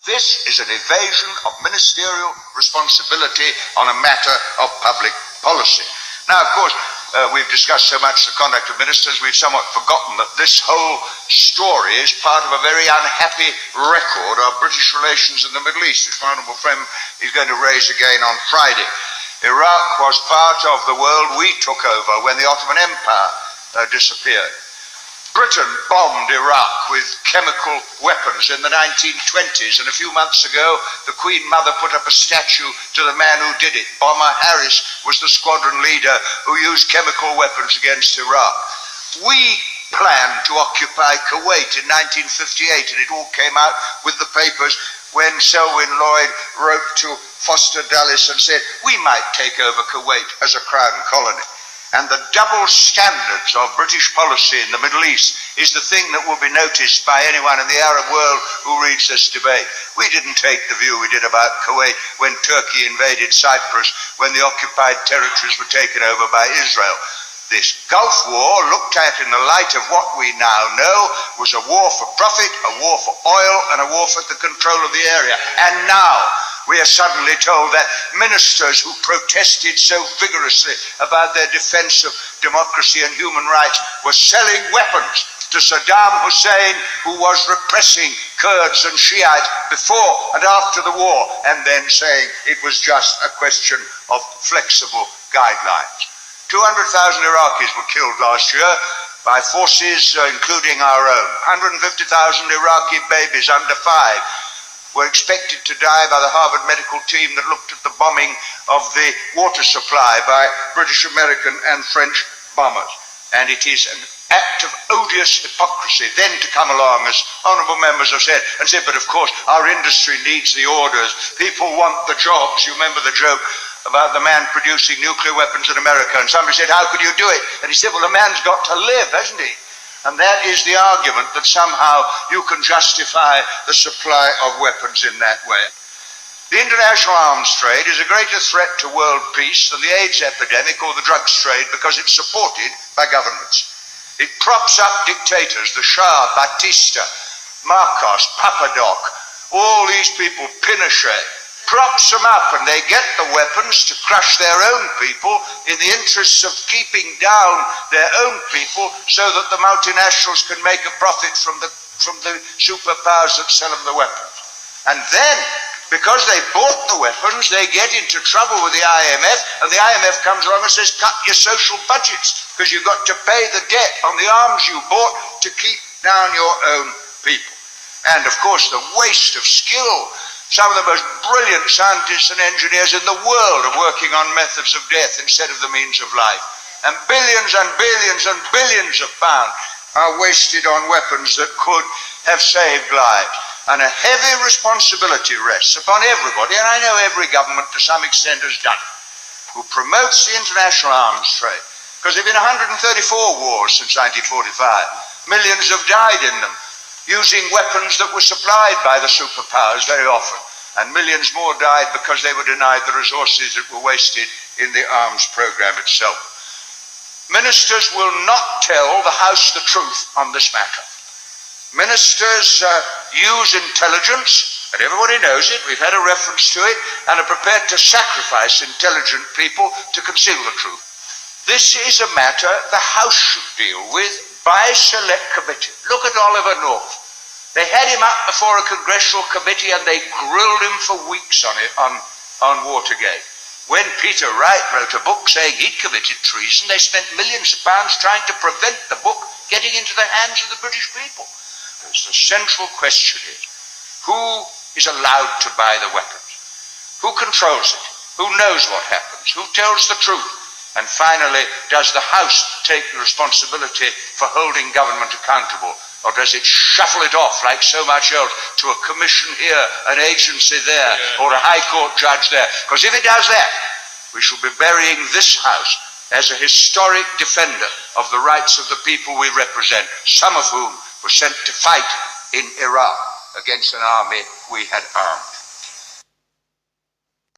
This is an evasion of ministerial responsibility on a matter of public policy. Now, of course, we've discussed so much the conduct of ministers, we've somewhat forgotten that this whole story is part of a very unhappy record of British relations in the Middle East, which my honourable friend is going to raise again on Friday. Iraq was part of the world we took over when the Ottoman Empire disappeared. Britain bombed Iraq with chemical weapons in the 1920s, and a few months ago the Queen Mother put up a statue to the man who did it. Bomber Harris was the squadron leader who used chemical weapons against Iraq. We planned to occupy Kuwait in 1958, and it all came out with the papers when Selwyn Lloyd wrote to Foster Dulles and said, we might take over Kuwait as a crown colony. And the double standards of British policy in the Middle East is the thing that will be noticed by anyone in the Arab world who reads this debate. We didn't take the view we did about Kuwait when Turkey invaded Cyprus, when the occupied territories were taken over by Israel. This Gulf War, looked at in the light of what we now know, was a war for profit, a war for oil, and a war for the control of the area. And now we are suddenly told that ministers who protested so vigorously about their defense of democracy and human rights were selling weapons to Saddam Hussein, who was repressing Kurds and Shiites before and after the war, and then saying it was just a question of flexible guidelines. 200,000 Iraqis were killed last year by forces including our own. 150,000 Iraqi babies under 5 were expected to die by the Harvard medical team that looked at the bombing of the water supply by British, American and French bombers. And it is an act of odious hypocrisy then to come along, as honourable members have said, and say, but of course our industry needs the orders, people want the jobs. You remember the joke about the man producing nuclear weapons in America, and somebody said, how could you do it? And he said, well, the man's got to live, hasn't he? And that is the argument, that somehow you can justify the supply of weapons in that way. The international arms trade is a greater threat to world peace than the AIDS epidemic or the drugs trade, because it's supported by governments. It props up dictators, the Shah, Batista, Marcos, Papadoc, all these people, Pinochet, props them up, and they get the weapons to crush their own people in the interests of keeping down their own people so that the multinationals can make a profit from the superpowers that sell them the weapons. And then, because they bought the weapons, they get into trouble with the IMF, and the IMF comes along and says, cut your social budgets, because you've got to pay the debt on the arms you bought to keep down your own people. And of course, the waste of skill. Some of the most brilliant scientists and engineers in the world are working on methods of death instead of the means of life. And billions and billions and billions of pounds are wasted on weapons that could have saved lives. And a heavy responsibility rests upon everybody, and I know every government to some extent has done it, who promotes the international arms trade. Because there have been 134 wars since 1945. Millions have died in them, using weapons that were supplied by the superpowers very often, and millions more died because they were denied the resources that were wasted in the arms program itself. Ministers will not tell the House the truth on this matter. Ministers use intelligence, and everybody knows it, we've had a reference to it, and are prepared to sacrifice intelligent people to conceal the truth. This is a matter the House should deal with by select committee. Look at Oliver North. They had him up before a congressional committee and they grilled him for weeks on it, on Watergate. When Peter Wright wrote a book saying he'd committed treason, they spent millions of pounds trying to prevent the book getting into the hands of the British people. Because the central question is, who is allowed to buy the weapons? Who controls it? Who knows what happens? Who tells the truth? And finally, does the House take the responsibility for holding government accountable? Or does it shuffle it off like so much else to a commission here, an agency there, or a high court judge there? Because if it does that, we shall be burying this House as a historic defender of the rights of the people we represent, some of whom were sent to fight in Iraq against an army we had armed.